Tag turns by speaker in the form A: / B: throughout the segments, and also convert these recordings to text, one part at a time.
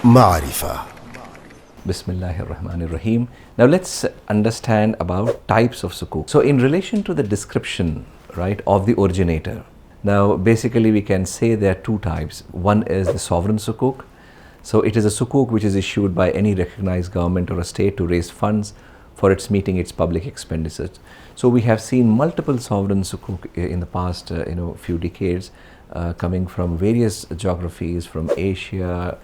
A: معرفة.
B: Bismillahir Rahmanir Rahim. Now let's understand about types of sukuk. So in relation to the description, right, of the originator, now basically we can say there are two types. One is the sovereign sukuk. So it is a sukuk which is issued by any recognized government or a state to raise funds for its meeting its public expenditures. So we have seen multiple sovereign sukuk in the past few decades coming from various geographies, from Asia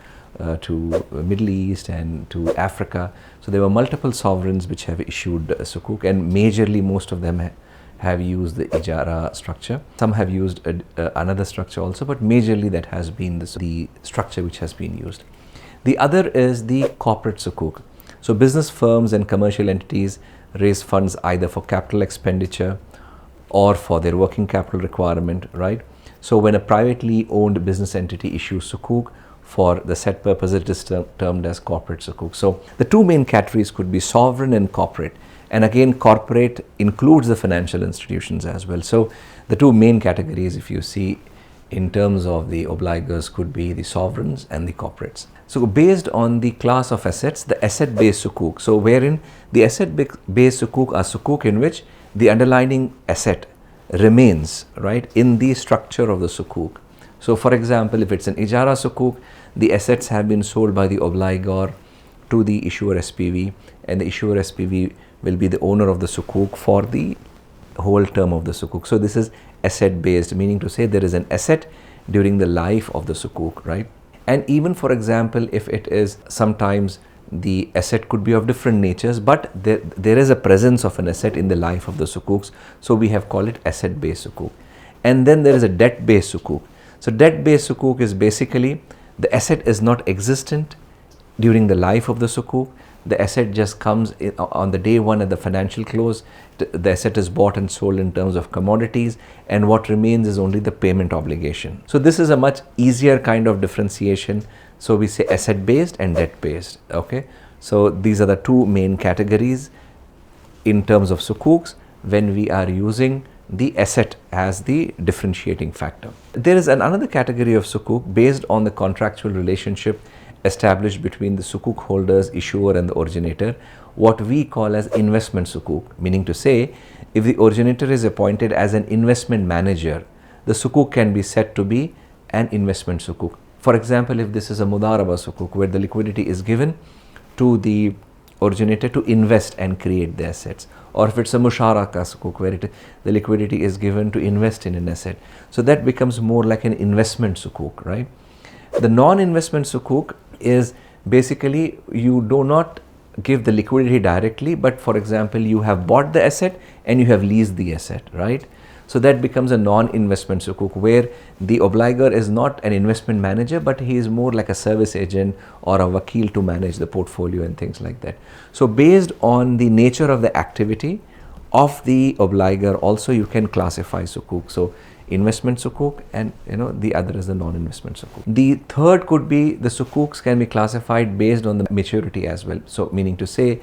B: to Middle East and to Africa. So there were multiple sovereigns which have issued sukuk, and majorly most of them have used the ijara structure. Some have used another structure also, but majorly that has been the structure which has been used. The other is the corporate sukuk. So business firms and commercial entities raise funds either for capital expenditure or for their working capital requirement, right? So when a privately owned business entity issues sukuk for the set purpose, it is termed as corporate sukuk. So the two main categories could be sovereign and corporate. And again, corporate includes the financial institutions as well. So the two main categories, if you see in terms of the obligors, could be the sovereigns and the corporates. So based on the class of assets, the asset-based sukuk, so wherein the asset-based sukuk are sukuk in which the underlying asset remains, right, in the structure of the sukuk. So for example, if it's an ijara sukuk, the assets have been sold by the obligor to the issuer SPV, and the issuer SPV will be the owner of the sukuk for the whole term of the sukuk. So this is asset based, meaning to say there is an asset during the life of the sukuk, right? And even for example, if it is sometimes the asset could be of different natures, but there is a presence of an asset in the life of the sukuks. So we have called it asset based sukuk. And then there is a debt based sukuk. So debt based sukuk is basically the asset is not existent during the life of the sukuk. The asset just comes on the day one at the financial close. The asset is bought and sold in terms of commodities, and what remains is only the payment obligation. So this is a much easier kind of differentiation. So we say asset based and debt based. Okay, so these are the two main categories in terms of sukuks when we are using the asset as the differentiating factor. There is another category of sukuk based on the contractual relationship established between the sukuk holders, issuer and the originator, what we call as investment sukuk, meaning to say if the originator is appointed as an investment manager, the sukuk can be said to be an investment sukuk. For example, if this is a mudaraba sukuk where the liquidity is given to the originator to invest and create the assets, or if it's a musharaka sukuk where the liquidity is given to invest in an asset, so that becomes more like an investment sukuk, right? The non-investment sukuk is basically you do not give the liquidity directly, but for example you have bought the asset and you have leased the asset, right? So that becomes a non-investment sukuk where the obligor is not an investment manager, but he is more like a service agent or a wakil to manage the portfolio and things like that. So based on the nature of the activity of the obligor also you can classify sukuk. So investment sukuk, and the other is the non-investment sukuk. The third could be the sukuks can be classified based on the maturity as well. So meaning to say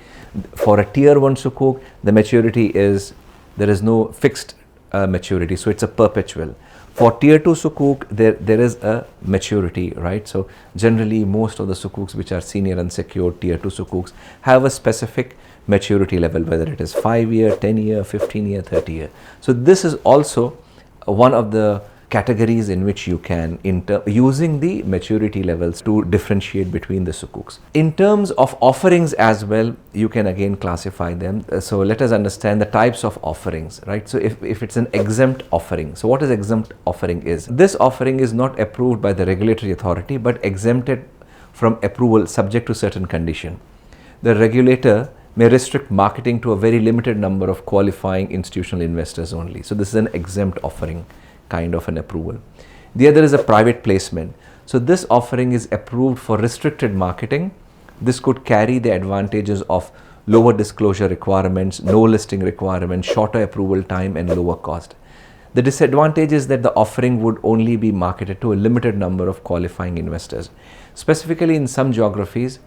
B: for a tier 1 sukuk, the maturity is, there is no fixed maturity, so it's a perpetual. For tier 2 sukuk, there is a maturity, right? So generally most of the sukuks which are senior unsecured tier 2 sukuks have a specific maturity level, whether it is 5-year, 10-year, 15-year, 30-year. So this is also one of the categories in which you can using the maturity levels to differentiate between the sukuks. In terms of offerings as well, you can again classify them. So let us understand the types of offerings, right? So if it's an exempt offering, so what is exempt offering is? This offering is not approved by the regulatory authority but exempted from approval subject to certain condition. The regulator may restrict marketing to a very limited number of qualifying institutional investors only. So this is an exempt offering kind of an approval. The other is a private placement. So this offering is approved for restricted marketing. This could carry the advantages of lower disclosure requirements, no listing requirements, shorter approval time and lower cost. The disadvantage is that the offering would only be marketed to a limited number of qualifying investors. Specifically in some geographies,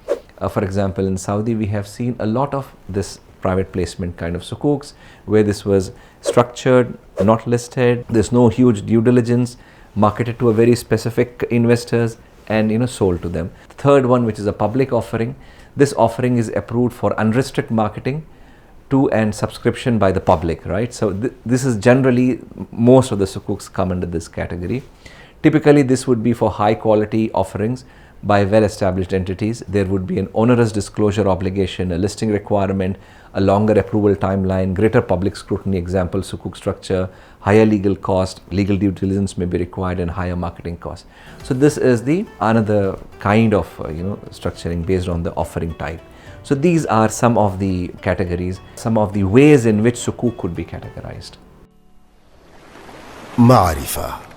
B: for example, in Saudi, we have seen a lot of this private placement kind of sukuks where this was structured, not listed, there's no huge due diligence, marketed to a very specific investors, and sold to them. The third one, which is a public offering, this offering is approved for unrestricted marketing to and subscription by the public, right? So this is generally, most of the sukuks come under this category. Typically this would be for high quality offerings by well established entities. There would be an onerous disclosure obligation, a listing requirement, a longer approval timeline, greater public scrutiny, example sukuk structure, higher legal cost, legal due diligence may be required, and higher marketing costs. So this is the another kind of structuring based on the offering type. So these are some of the categories, some of the ways in which sukuk could be categorized.
A: معرفة.